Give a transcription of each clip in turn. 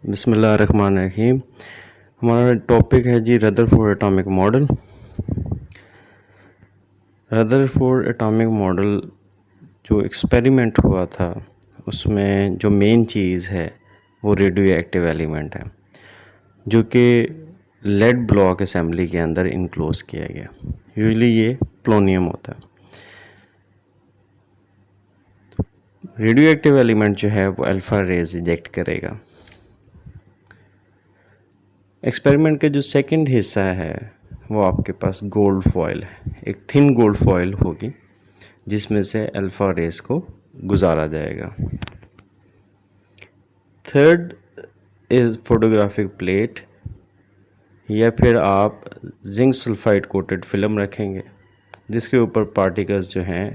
बिस्मिल्लाहिर्रहमानिर्रहीम। हमारा टॉपिक है जी Rutherford atomic model. Rutherford atomic model जो एक्सपेरिमेंट हुआ था उसमें जो मेन चीज़ है वो रेडियो एक्टिव एलिमेंट है जो कि लेड ब्लॉक असेंबली के अंदर इनक्लोज किया गया। यूजुअली ये प्लोनियम होता है। रेडियो एक्टिव एलिमेंट जो है वो अल्फ़ा रेज इजेक्ट करेगा। एक्सपेरिमेंट का जो सेकंड हिस्सा है वो आपके पास गोल्ड फॉयल है। एक थिन गोल्ड फॉयल होगी जिसमें से अल्फ़ा रेस को गुजारा जाएगा। थर्ड इज़ फोटोग्राफिक प्लेट, या फिर आप जिंक सल्फाइड कोटेड फिल्म रखेंगे जिसके ऊपर पार्टिकल्स जो हैं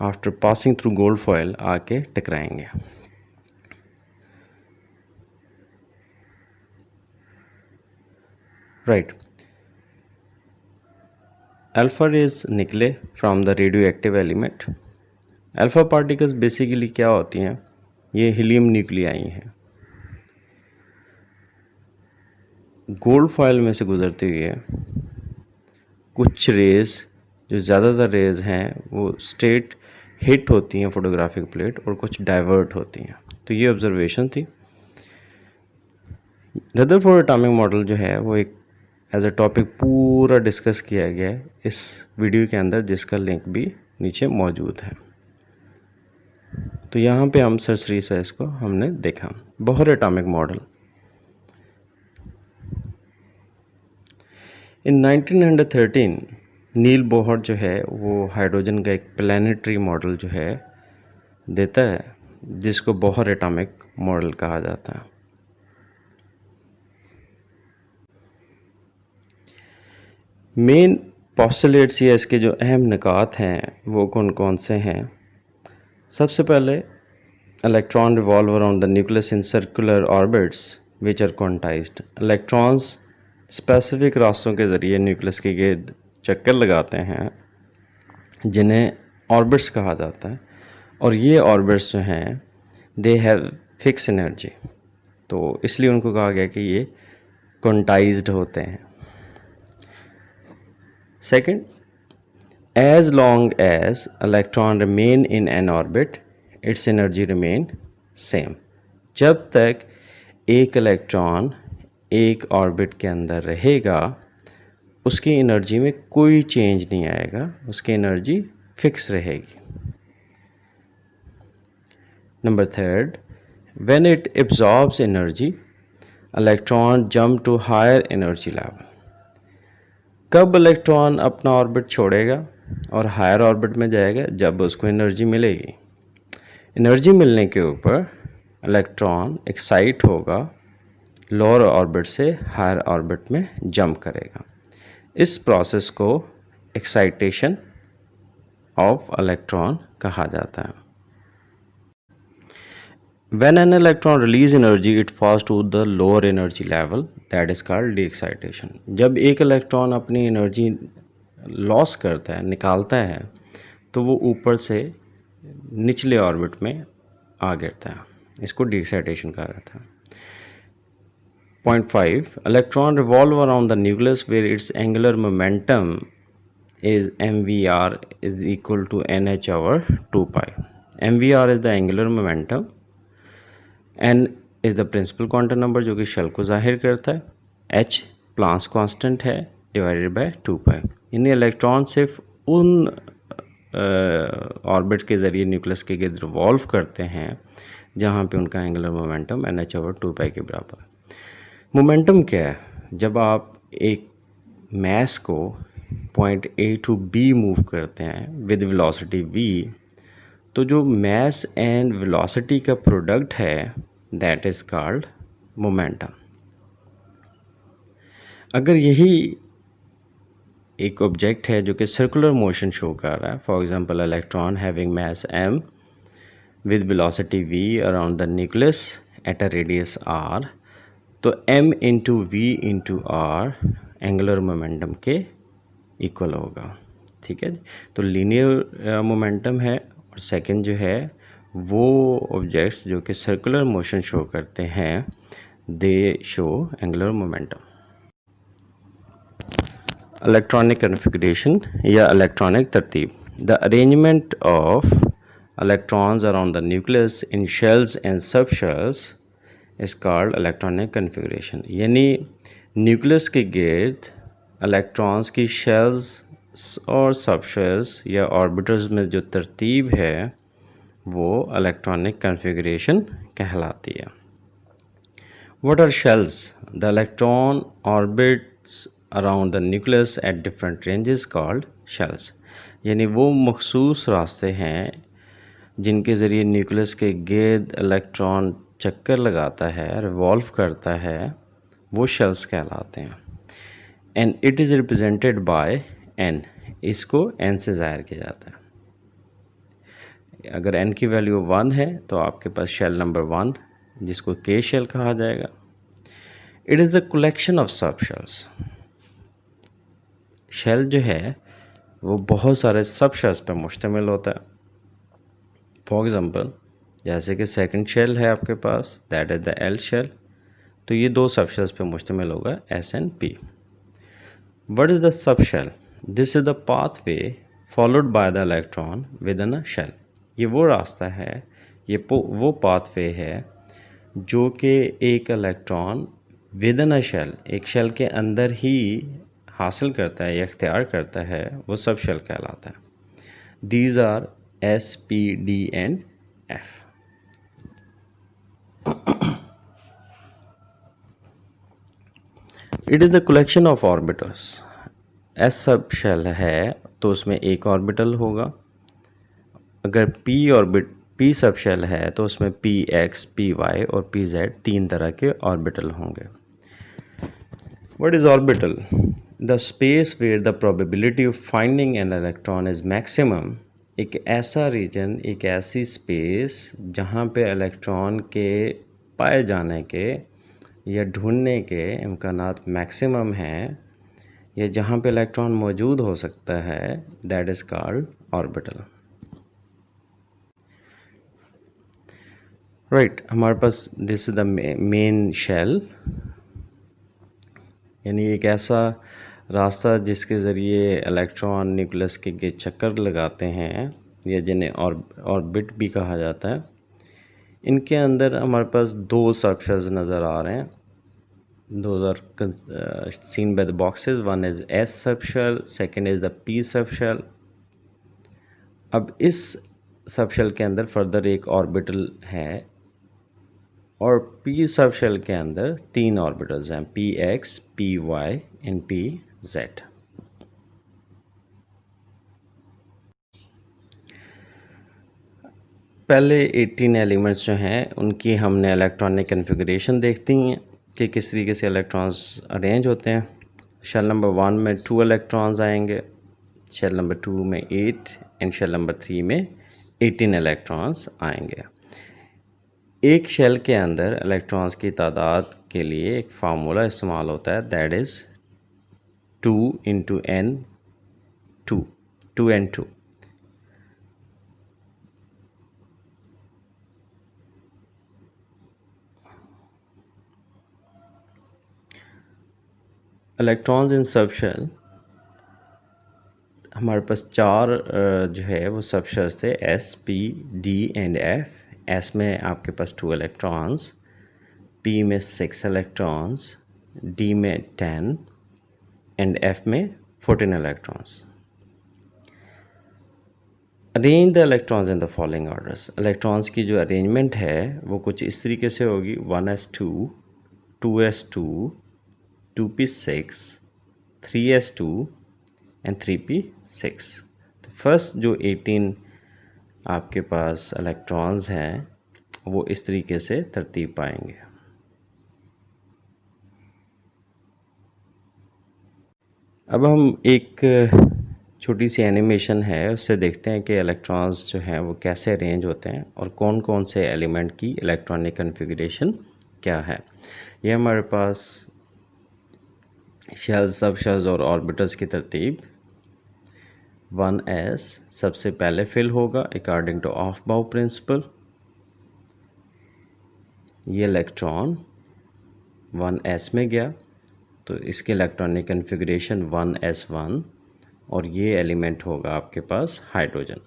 after passing through gold foil आके टकराएंगे। राइट, अल्फ़ा रेज निकले from the radio active element. Alpha particles basically क्या होती हैं, ये हीलियम न्यूक्लियाई हैं। गोल्ड फॉयल में से गुजरते हुए कुछ रेज, जो ज़्यादातर रेज हैं वो स्ट्रेट हिट होती हैं फोटोग्राफिक प्लेट और कुछ डाइवर्ट होती हैं। तो ये ऑब्जर्वेशन थी। रदरफोर्ड एटॉमिक मॉडल जो है वो एक एज अ टॉपिक पूरा डिस्कस किया गया है इस वीडियो के अंदर, जिसका लिंक भी नीचे मौजूद है। तो यहाँ पे हम सरसरी से इसको हमने देखा। बोहर एटॉमिक मॉडल इन 1913 नील बोहर जो है वो हाइड्रोजन का एक प्लानिटरी मॉडल जो है देता है जिसको बोहर एटॉमिक मॉडल कहा जाता है। मेन पोस्टुलेट्स या इसके जो अहम निकात हैं वो कौन कौन से हैं। सबसे पहले electron revolve around the nucleus in circular orbits which are quantized. Electrons specific रास्तों के ज़रिए न्यूक्लियस के गिर्द चक्कर लगाते हैं जिन्हें ऑर्बिट्स कहा जाता है, और ये ऑर्बिट्स जो हैं दे हैव फिक्स एनर्जी, तो इसलिए उनको कहा गया कि ये क्वांटाइज्ड होते हैं। Second, as long as electron remain in an orbit, its energy remain same. जब तक एक इलेक्ट्रॉन एक ऑर्बिट के अंदर रहेगा उसकी एनर्जी में कोई चेंज नहीं आएगा, उसकी एनर्जी फिक्स रहेगी। Number third, when it absorbs energy, electron jump to higher energy level. कब इलेक्ट्रॉन अपना ऑर्बिट छोड़ेगा और हायर ऑर्बिट में जाएगा, जब उसको एनर्जी मिलेगी। एनर्जी मिलने के ऊपर इलेक्ट्रॉन एक्साइट होगा, लोअर ऑर्बिट से हायर ऑर्बिट में जंप करेगा। इस प्रोसेस को एक्साइटेशन ऑफ इलेक्ट्रॉन कहा जाता है। When an electron release energy, it falls to the lower energy level, that is called de-excitation. जब एक इलेक्ट्रॉन अपनी एनर्जी लॉस करता है, निकालता है, तो वो ऊपर से निचले ऑर्बिट में आ गिरता है, इसको de-excitation कहा जाता है। Point 5, electron revolve around the nucleus where its angular momentum is mvr is equal to nh over 2 pi. mvr is the angular momentum, n is the principal quantum number जो कि shell को जाहिर करता है, h Planck's constant है divided by 2 pi. यानी electron सिर्फ उन ऑर्बिट के ज़रिए न्यूक्लियस के गिर्द रिवॉल्व करते हैं जहाँ पे उनका एंगुलर मोमेंटम NH ओवर 2 पाई के बराबर है। मोमेंटम क्या है? जब आप एक मैस को point A to B move करते हैं विद वेलोसिटी v, तो जो मैस एंड वेलोसिटी का प्रोडक्ट है दैट इज़ कॉल्ड मोमेंटम। अगर यही एक ऑब्जेक्ट है जो कि सर्कुलर मोशन शो कर रहा है, for example electron having mass m with velocity v around the nucleus at a radius r, तो m into v into r angular momentum के इक्वल होगा। ठीक है, तो लीनियर मोमेंटम है, और सेकंड जो है वो ऑब्जेक्ट्स जो कि सर्कुलर मोशन शो करते हैं, दे show angular momentum. Electronic configuration या इलेक्ट्रॉनिक तरतीब, the arrangement of electrons around the nucleus in shells and subshells is called electronic configuration। यानी न्यूक्लियस के गिर्द इलेक्ट्रॉन्स की शेल्स और सबशेल्स या ऑर्बिटल्स में जो तरतीब है वो इलेक्ट्रॉनिक कॉन्फ़िगरेशन कहलाती है। What are shells? The electron orbits around the nucleus at different ranges called shells। यानी वो मखसूस रास्ते हैं जिनके ज़रिए न्यूक्लियस के गिर्द इलेक्ट्रॉन चक्कर लगाता है, रिवॉल्व करता है, वो शेल्स कहलाते हैं। And it is represented by N, इसको एन से ज़ाहिर किया जाता है। अगर एन की वैल्यू 1 है तो आपके पास शेल नंबर 1 जिसको के शेल कहा जाएगा। It is the collection of sub shells. Shell जो है वो बहुत सारे सब शेल्स पर मुश्तमिल होता है। फॉर एग्ज़ाम्पल जैसे कि सेकंड शेल है आपके पास, that is the L shell, तो ये दो सब शेल्स पर मुश्तमिल होगा, S and P. What is the sub shell? This is the pathway followed by the electron within a shell. ये वो रास्ता है, ये वो पाथवे है जो कि एक electron within a shell, एक शेल के अंदर ही हासिल करता है या इख्तियार करता है, वो सब शेल कहलाता है। These are S, P, D and F. It is the collection of orbitals. S sub shell है तो उसमें एक ऑर्बिटल होगा। अगर पी सब शेल है तो उसमें पी एक्स, पी वाई और पी जेड 3 तरह के ऑर्बिटल होंगे। What is orbital? The space where the probability of finding an electron is maximum. एक ऐसा रीजन, एक ऐसी स्पेस जहाँ पे इलेक्ट्रॉन के पाए जाने के या ढूंढने के इम्कानात मैक्सिमम हैं, या जहाँ पे इलेक्ट्रॉन मौजूद हो सकता है, that is called orbital. Right, हमारे पास this is the main shell, यानी एक ऐसा रास्ता जिसके ज़रिए इलेक्ट्रॉन न्यूक्लियस के गिर्द चक्कर लगाते हैं या जिन्हें ऑर्बिट भी कहा जाता है। इनके अंदर हमारे पास 2 सबशेल्स नज़र आ रहे हैं। Those are seen by the boxes. One is S subshell, second is the P subshell। अब इस सबशेल के अंदर फर्दर एक ऑर्बिटल है और P सबशेल के अंदर 3 ऑर्बिटल्स हैं, Px, Py एंड Pz। पहले 18 एलिमेंट्स जो हैं उनकी हमने इलेक्ट्रॉनिक कॉन्फ़िगरेशन देखती हैं कि किस तरीके से इलेक्ट्रॉन्स अरेंज होते हैं। शेल नंबर 1 में 2 इलेक्ट्रॉन्स आएंगे, शेल नंबर 2 में 8 एंड शेल नंबर 3 में 18 इलेक्ट्रॉन्स आएंगे। एक शेल के अंदर इलेक्ट्रॉन्स की तादाद के लिए एक फार्मूला इस्तेमाल होता है, that is 2 into n 2 n 2। Electrons in subshell, हमारे पास 4 जो है वो सबशेल्स थे, S, P, D and F. S में आपके पास 2 इलेक्ट्रॉन्स, पी में 6 इलेक्ट्रॉन्स, डी में 10 एंड एफ में 14 electrons. Arrange the electrons in the following orders. Electrons की जो अरेंजमेंट है वो कुछ इस तरीके से होगी, 1s2, 2s2, 2p6, 3s2 and 3p6। तो फर्स्ट जो 18 आपके पास इलेक्ट्रॉन्स हैं वो इस तरीके से तरतीब पाएंगे। अब हम एक छोटी सी एनिमेशन है उससे देखते हैं कि इलेक्ट्रॉन्स जो हैं वो कैसे अरेंज होते हैं और कौन कौन से एलिमेंट की इलेक्ट्रॉनिक कॉन्फ़िगरेशन क्या है। ये हमारे पास शेल्स, सब शेल्स और ऑर्बिटल्स की तरतीब। 1s सबसे पहले फिल होगा अकॉर्डिंग टू ऑफ बाउ प्रिंसिपल। ये इलेक्ट्रॉन 1s में गया, तो इसके इलेक्ट्रॉनिक कन्फिग्रेशन 1s1 और ये एलिमेंट होगा आपके पास हाइड्रोजन।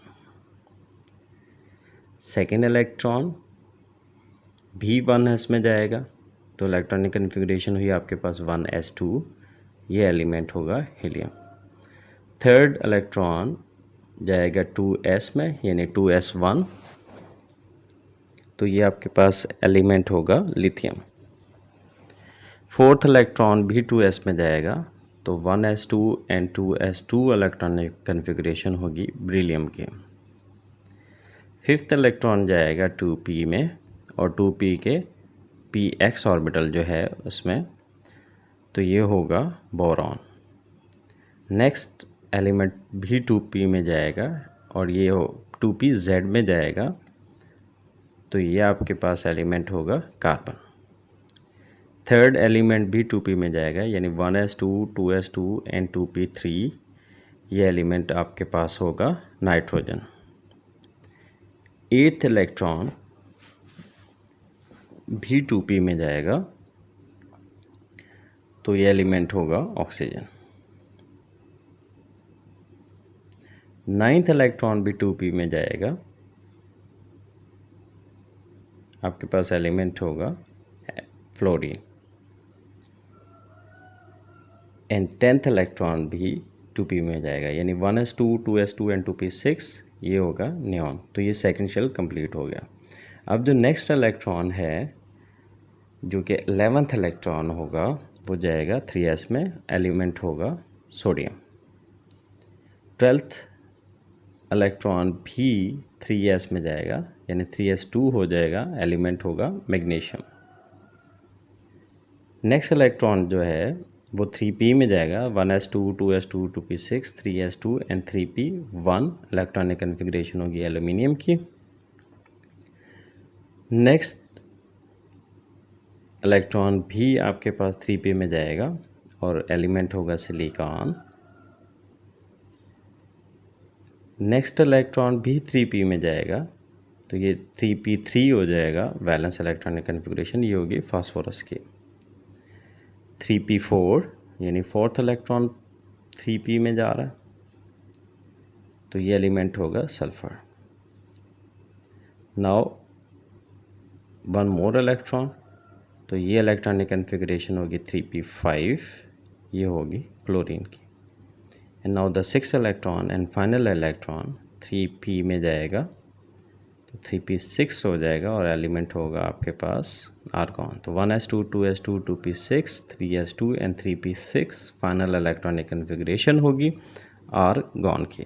सेकेंड इलेक्ट्रॉन भी 1s में जाएगा, तो इलेक्ट्रॉनिक कन्फिग्रेशन हुई आपके पास 1s2, ये एलिमेंट होगा हीलियम। थर्ड इलेक्ट्रॉन जाएगा 2s में, यानी 2s1, तो ये आपके पास एलिमेंट होगा लिथियम। फोर्थ इलेक्ट्रॉन भी 2s में जाएगा, तो 1s2 and 2s2 electronic configuration होगी बेरिलियम की। फिफ्थ इलेक्ट्रॉन जाएगा 2p में, और 2p के px ऑर्बिटल जो है उसमें, तो ये होगा बोरॉन। नेक्स्ट एलिमेंट भी 2p में जाएगा और ये 2p z में जाएगा, तो ये आपके पास एलिमेंट होगा कार्बन। थर्ड एलिमेंट भी 2p में जाएगा, यानी 1s2, 2s2 एंड 2p3, ये एलिमेंट आपके पास होगा नाइट्रोजन। एट्थ इलेक्ट्रॉन भी 2p में जाएगा, तो ये एलिमेंट होगा ऑक्सीजन। नाइन्थ इलेक्ट्रॉन भी 2p में जाएगा, आपके पास एलिमेंट होगा फ्लोरीन। एंड टेंथ इलेक्ट्रॉन भी 2p में जाएगा, यानी 1s2, 2s2 एंड 2p6, ये होगा नियॉन। तो ये सेकंड शेल कंप्लीट हो गया। अब जो नेक्स्ट इलेक्ट्रॉन है, जो कि 11th इलेक्ट्रॉन होगा, वो जाएगा 3s में, एलिमेंट होगा सोडियम। 12th इलेक्ट्रॉन भी 3s में जाएगा, यानी 3s2 हो जाएगा, एलिमेंट होगा मैग्नीशियम। नेक्स्ट इलेक्ट्रॉन जो है वो 3p में जाएगा, 1s2, 2s2, 2p6, 3s2 and 3p1, electronic configuration होगी एल्यूमिनियम की। नेक्स्ट इलेक्ट्रॉन भी आपके पास 3p में जाएगा और एलिमेंट होगा सिलिकॉन। नेक्स्ट इलेक्ट्रॉन भी 3p में जाएगा, तो ये 3p3 हो जाएगा, वैलेंस इलेक्ट्रॉनिक कन्फिग्रेशन, ये होगी फास्फोरस की। 3p4, यानी फोर्थ इलेक्ट्रॉन 3p में जा रहा है, तो ये एलिमेंट होगा sulphur. Now one more electron, तो ये इलेक्ट्रॉनिक कन्फिग्रेशन होगी 3p5, ये होगी क्लोरीन की। And now the six electron and final electron 3p में जाएगा, तो 3p6 हो जाएगा और एलिमेंट होगा आपके पास आर्गॉन। तो 1s2, 2s2, 2p6, 3s2 and 3p6, final electronic configuration होगी आर्गॉन की।